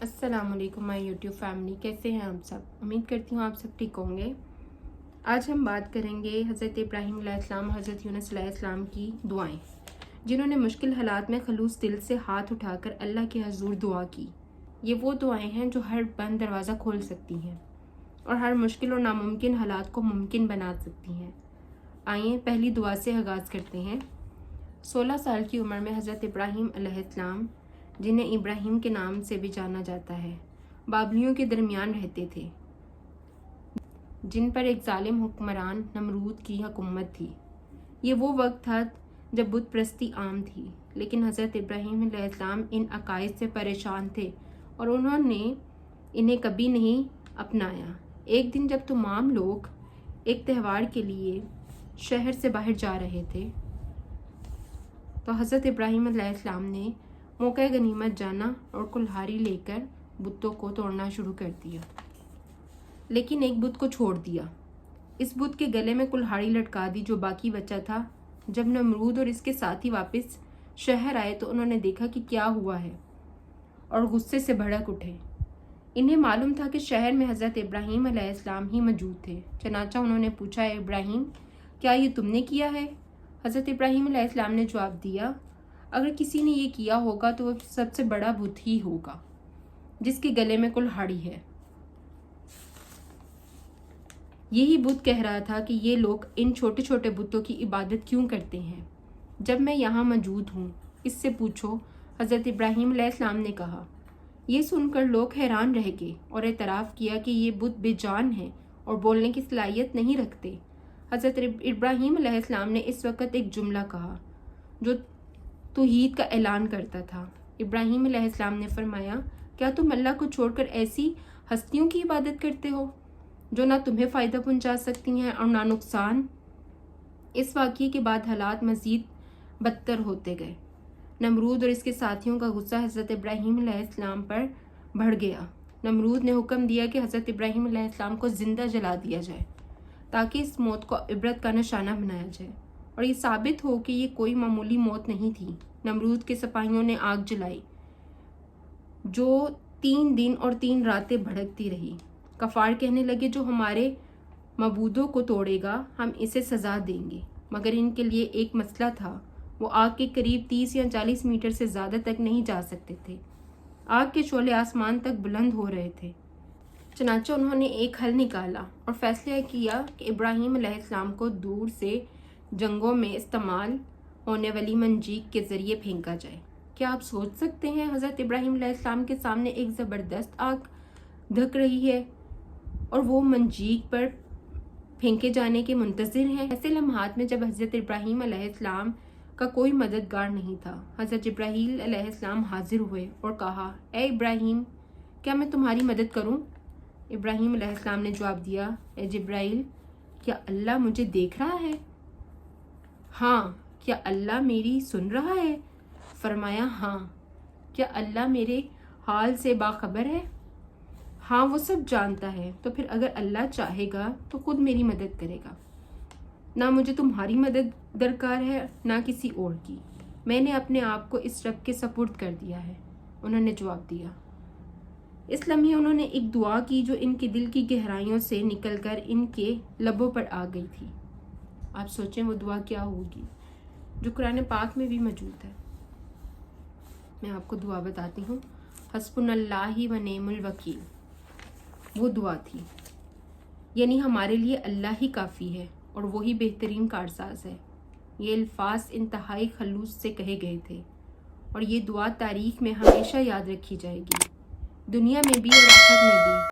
अस्सलाम वालेकुम my YouTube family, कैसे हैं आप सब। उम्मीद करती हूँ आप सब ठीक होंगे। आज हम बात करेंगे हज़रत इब्राहीम अलैहिस्सलाम, हज़रत यूनुस अलैहिस्सलाम की दुआएं, जिन्होंने मुश्किल हालात में खलूस दिल से हाथ उठाकर अल्लाह के हज़ूर दुआ की। ये वो दुआएं हैं जो हर बंद दरवाज़ा खोल सकती हैं और हर मुश्किल और नामुमकिन हालात को मुमकिन बना सकती हैं। आइए पहली दुआ से आगाज़ करते हैं। 16 साल की उम्र में हज़रत इब्राहीम अलैहिस्सलाम, जिन्हें इब्राहीम के नाम से भी जाना जाता है, बाबलियों के दरमियान रहते थे, जिन पर एक जालिम हुक्मरान नमरूद की हुकूमत थी। ये वो वक्त था जब बुत परस्ती आम थी, लेकिन हज़रत इब्राहीम अलैहिस्सलाम इन अकाइद से परेशान थे और उन्होंने इन्हें कभी नहीं अपनाया। एक दिन जब तमाम लोग एक त्यौहार के लिए शहर से बाहर जा रहे थे, तो हज़रत इब्राहीम अलैहिस्सलाम ने मौका गनीमत जाना और कुल्हाड़ी लेकर बुतों को तोड़ना शुरू कर दिया, लेकिन एक बुत को छोड़ दिया। इस बुत के गले में कुल्हाड़ी लटका दी जो बाकी बचा था। जब नमरूद और इसके साथी वापस शहर आए तो उन्होंने देखा कि क्या हुआ है और गुस्से से भड़क उठे। इन्हें मालूम था कि शहर में हज़रत इब्राहीम अलैहिस्सलाम ही मौजूद थे। चनाचा उन्होंने पूछा, इब्राहीम, क्या ये तुमने किया है? हज़रत इब्राहीम अलैहिस्सलाम ने जवाब दिया, अगर किसी ने ये किया होगा तो वह सबसे बड़ा बुत ही होगा जिसके गले में कुल्हाड़ी है। यही बुत कह रहा था कि ये लोग इन छोटे छोटे बुतों की इबादत क्यों करते हैं, जब मैं यहाँ मौजूद हूँ, इससे पूछो। हज़रत इब्राहीम अलैहिस्सलाम ने कहा। ये सुनकर लोग हैरान रह गए और एतराफ़ किया कि ये बुत बेजान है और बोलने की सलाहियत नहीं रखते। हज़रत इब्राहीम अलैहिस्सलाम ने इस वक्त एक जुमला कहा जो तौहीद का ऐलान करता था। इब्राहीम अलैहिस्सलाम ने फरमाया, क्या तुम अल्लाह को छोड़कर ऐसी हस्तियों की इबादत करते हो जो ना तुम्हें फ़ायदा पहुंचा सकती हैं और ना नुकसान। इस वाक़ये के बाद हालात मज़ीद बदतर होते गए। नमरूद और इसके साथियों का गुस्सा हज़रत इब्राहीम अलैहिस्सलाम पर बढ़ गया। नमरूद ने हुक्म दिया कि हज़रत इब्राहीम अलैहिस्सलाम को ज़िंदा जला दिया जाए ताकि इस मौत को इबरत का निशाना बनाया जाए और ये साबित हो कि ये कोई मामूली मौत नहीं थी। नमरूद के सिपाहियों ने आग जलाई जो 3 दिन और 3 रातें भड़कती रही। कफार कहने लगे, जो हमारे मबूदों को तोड़ेगा हम इसे सज़ा देंगे। मगर इनके लिए एक मसला था, वो आग के करीब 30 या 40 मीटर से ज़्यादा तक नहीं जा सकते थे। आग के शोले आसमान तक बुलंद हो रहे थे। चनाचा उन्होंने एक हल निकाला और फैसला किया कि इब्राहीम अलैहिस्सलाम को दूर से जंगों में इस्तेमाल होने वाली मंजीक के ज़रिए फेंका जाए। क्या आप सोच सकते हैं, हज़रत इब्राहीम अलैहिस्सलाम के सामने एक ज़बरदस्त आग धक रही है और वो मंजीक पर फेंके जाने के मुंतज़िर हैं। ऐसे लम्हात में जब हज़रत इब्राहीम अलैहिस्सलाम का कोई मददगार नहीं था, हज़रत जिब्राईल अलैहिस्सलाम हाजिर हुए और कहा, ए इब्राहीम, क्या मैं तुम्हारी मदद करूं? इब्राहीम अलैहिस्सलाम ने जवाब दिया, ए जिब्राईल, क्या अल्लाह मुझे देख रहा है? हाँ। क्या अल्लाह मेरी सुन रहा है? फरमाया, हाँ। क्या अल्लाह मेरे हाल से बाखबर है? हाँ, वो सब जानता है। तो फिर अगर अल्लाह चाहेगा तो खुद मेरी मदद करेगा। ना मुझे तुम्हारी मदद दरकार है ना किसी और की। मैंने अपने आप को इस रब के सपुर्द कर दिया है, उन्होंने जवाब दिया। इस लम्हे उन्होंने एक दुआ की जो इनके दिल की गहराइयों से निकलकर इनके लबों पर आ गई थी। आप सोचें वो दुआ क्या होगी जो कुरान पाक में भी मौजूद है। मैं आपको दुआ बताती हूँ। हस्बुनल्लाहि व नेमुल वकील, वो दुआ थी, यानी हमारे लिए अल्लाह ही काफ़ी है और वही बेहतरीन कारसाज है। ये अल्फाज इंतहाई खलूस से कहे गए थे और ये दुआ तारीख में हमेशा याद रखी जाएगी, दुनिया में भी और आखिरत में भी।